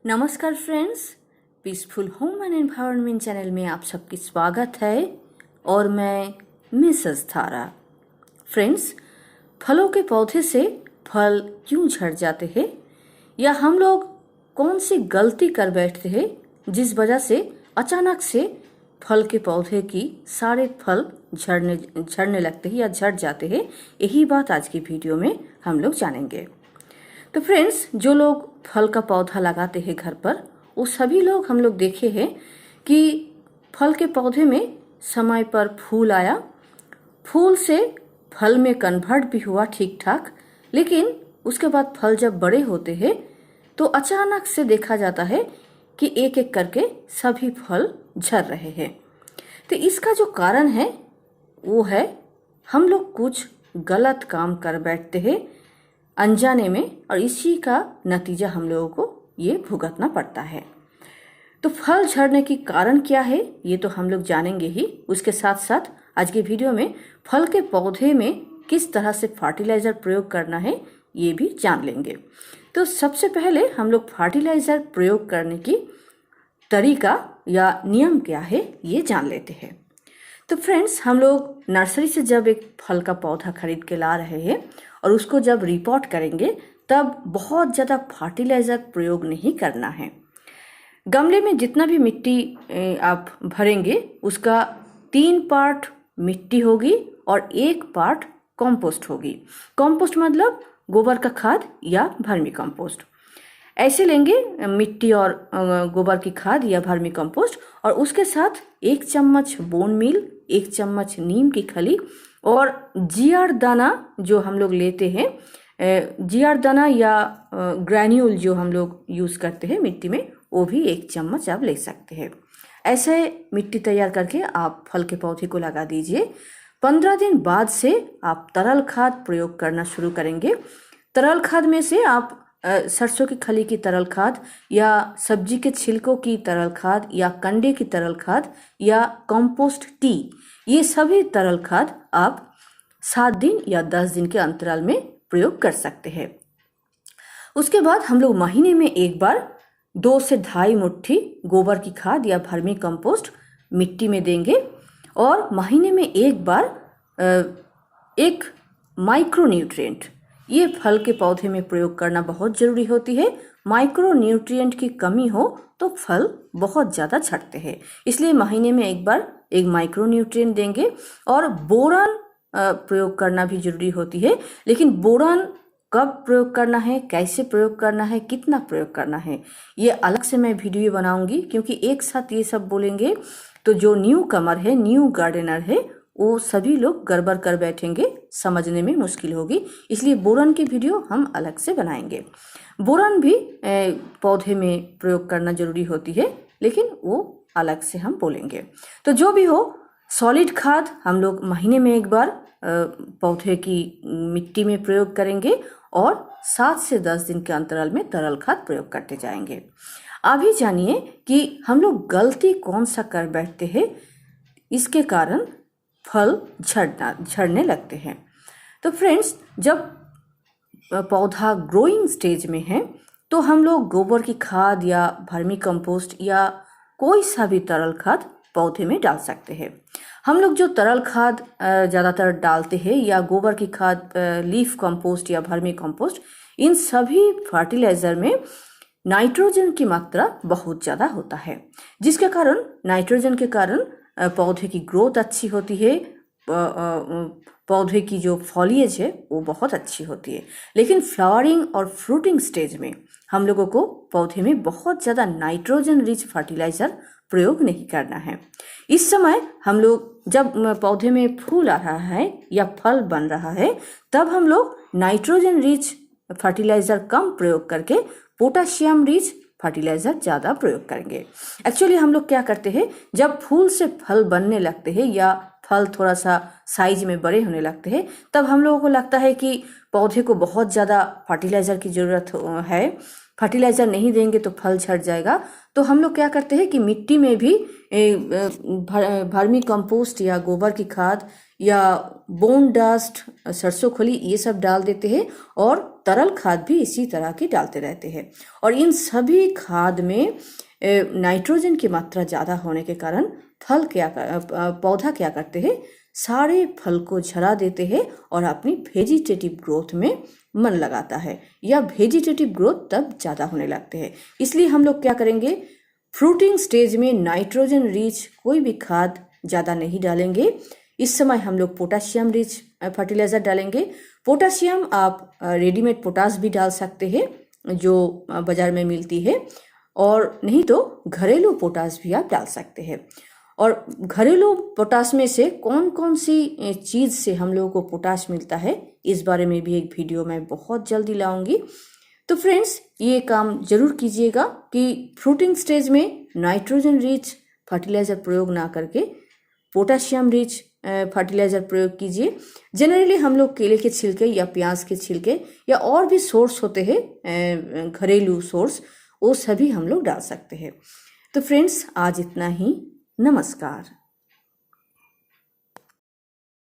नमस्कार friends, peaceful home and environment channel में आप सबकी स्वागत है और मैं मिसेस धारा। फ्रेंड्स, फलों के पौधे से फल क्यों झड़ जाते हैं या हम लोग कौन सी गलती कर बैठते हैं जिस वजह से अचानक से फल के पौधे की सारे फल झड़ने लगते हैं या झड़ जाते हैं, यही बात आज की वीडियो में हम लोग जानेंगे। तो फ्रेंड्स, जो लोग फल का पौधा लगाते हैं घर पर, वो सभी लोग हम लोग देखे हैं कि फल के पौधे में समय पर फूल आया, फूल से फल में कन्वर्ट भी हुआ ठीक ठाक, लेकिन उसके बाद फल जब बड़े होते हैं तो अचानक से देखा जाता है कि एक एक करके सभी फल झड़ रहे हैं। तो इसका जो कारण है वो है हम लोग कुछ गलत काम कर बैठते हैं अनजाने में, और इसी का नतीजा हम लोगों को ये भुगतना पड़ता है। तो फल झड़ने की कारण क्या है ये तो हम लोग जानेंगे ही। उसके साथ साथ आज की वीडियो में फल के पौधे में किस तरह से फर्टिलाइजर प्रयोग करना है ये भी जान लेंगे। तो सबसे पहले हम लोग फर्टिलाइजर प्रयोग करने की तरीका या नियम क्या है ये जान लेते हैं। तो फ्रेंड्स, हम लोग नर्सरी से जब एक फल का पौधा खरीद के ला रहे हैं और उसको जब रिपोर्ट करेंगे तब बहुत ज़्यादा फर्टिलाइज़र प्रयोग नहीं करना है। गमले में जितना भी मिट्टी आप भरेंगे उसका 3 पार्ट मिट्टी होगी और 1 पार्ट कंपोस्ट होगी। कंपोस्ट मतलब गोबर का खाद या वर्मी कंपोस्ट। ऐसे लेंगे मिट्टी और गोबर की खाद या वर्मी कंपोस्ट, और उसके साथ 1 चम्मच बोन मील, 1 चम्मच नीम की खली और जियार दाना जो हम लोग लेते हैं, जियार दाना या ग्रैन्यूल जो हम लोग यूज़ करते हैं मिट्टी में, वो भी 1 चम्मच आप ले सकते हैं। ऐसे मिट्टी तैयार करके आप फल के पौधे को लगा दीजिए। 15 दिन बाद से आप तरल खाद प्रयोग करना शुरू करेंगे। तरल खाद में से आप सरसों की खली की तरल खाद या सब्जी के छिलकों की तरल खाद या कंडे की तरल खाद या कंपोस्ट टी, ये सभी तरल खाद आप 7 दिन या 10 दिन के अंतराल में प्रयोग कर सकते हैं। उसके बाद हम लोग महीने में एक बार 2 से 2.5 मुट्ठी गोबर की खाद या वर्मी कंपोस्ट मिट्टी में देंगे, और महीने में एक बार एक माइक्रो न्यूट्रिएंट, ये फल के पौधे में प्रयोग करना बहुत ज़रूरी होती है। माइक्रो न्यूट्रिएंट की कमी हो तो फल बहुत ज़्यादा झड़ते हैं, इसलिए महीने में एक बार एक माइक्रो न्यूट्रिएंट देंगे। और बोरान प्रयोग करना भी जरूरी होती है, लेकिन बोरान कब प्रयोग करना है, कैसे प्रयोग करना है, कितना प्रयोग करना है, ये अलग से मैं वीडियो बनाऊंगी, क्योंकि एक साथ ये सब बोलेंगे तो जो न्यू कमर है, न्यू गार्डनर है, वो सभी लोग गड़बड़ कर बैठेंगे, समझने में मुश्किल होगी। इसलिए बोरान की वीडियो हम अलग से बनाएंगे। बोरान भी पौधे में प्रयोग करना जरूरी होती है, लेकिन वो अलग से हम बोलेंगे। तो जो भी हो, सॉलिड खाद हम लोग महीने में एक बार पौधे की मिट्टी में प्रयोग करेंगे और 7 से 10 दिन के अंतराल में तरल खाद प्रयोग करते जाएंगे। अभी जानिए कि हम लोग गलती कौन सा कर बैठते हैं, इसके कारण फल झड़ने लगते हैं। तो फ्रेंड्स, जब पौधा ग्रोइंग स्टेज में है तो हम लोग गोबर की खाद या वर्मी कंपोस्ट या कोई सा भी तरल खाद पौधे में डाल सकते हैं। हम लोग जो तरल खाद ज़्यादातर डालते हैं या गोबर की खाद, लीफ कंपोस्ट या वर्मी कंपोस्ट, इन सभी फर्टिलाइज़र में नाइट्रोजन की मात्रा बहुत ज़्यादा होता है, जिसके कारण नाइट्रोजन के कारण पौधे की ग्रोथ अच्छी होती है, पौधे की जो फॉलिएज है वो बहुत अच्छी होती है। लेकिन फ्लावरिंग और फ्रूटिंग स्टेज में हम लोगों को पौधे में बहुत ज़्यादा नाइट्रोजन रिच फर्टिलाइज़र प्रयोग नहीं करना है। इस समय हम लोग जब पौधे में फूल आ रहा है या फल बन रहा है, तब हम लोग नाइट्रोजन रिच फर्टिलाइज़र कम प्रयोग करके पोटाशियम रिच फर्टिलाइज़र ज़्यादा प्रयोग करेंगे। एक्चुअली हम लोग क्या करते हैं, जब फूल से फल बनने लगते हैं या फल थोड़ा सा साइज में बड़े होने लगते हैं, तब हम लोगों को लगता है कि पौधे को बहुत ज़्यादा फर्टिलाइज़र की ज़रूरत है, फर्टिलाइज़र नहीं देंगे तो फल झड़ जाएगा। तो हम लोग क्या करते हैं कि मिट्टी में भी वर्मी कंपोस्ट या गोबर की खाद या बोन डस्ट, सरसों खली, ये सब डाल देते हैं और तरल खाद भी इसी तरह की डालते रहते हैं। और इन सभी खाद में नाइट्रोजन की मात्रा ज़्यादा होने के कारण पौधा क्या करते हैं, सारे फल को झरा देते हैं और अपनी वेजिटेटिव ग्रोथ में मन लगाता है, या वेजिटेटिव ग्रोथ तब ज़्यादा होने लगते हैं। इसलिए हम लोग क्या करेंगे, फ्रूटिंग स्टेज में नाइट्रोजन रिच कोई भी खाद ज़्यादा नहीं डालेंगे। इस समय हम लोग पोटाशियम रिच फर्टिलाइज़र डालेंगे। पोटाशियम आप रेडीमेड पोटाश भी डाल सकते हैं जो बाज़ार में मिलती है, और नहीं तो घरेलू पोटाश भी आप डाल सकते हैं। और घरेलू पोटाश में से कौन कौन सी चीज़ से हम लोगों को पोटाश मिलता है, इस बारे में भी एक वीडियो मैं बहुत जल्दी लाऊंगी। तो फ्रेंड्स, ये काम जरूर कीजिएगा कि फ्रूटिंग स्टेज में नाइट्रोजन रिच फर्टिलाइज़र प्रयोग ना करके पोटाशियम रिच फर्टिलाइज़र प्रयोग कीजिए। जनरली हम लोग केले के छिलके या प्याज के छिलके या और भी सोर्स होते हैं घरेलू सोर्स, वो सभी हम लोग डाल सकते हैं। तो फ्रेंड्स, आज इतना ही। नमस्कार।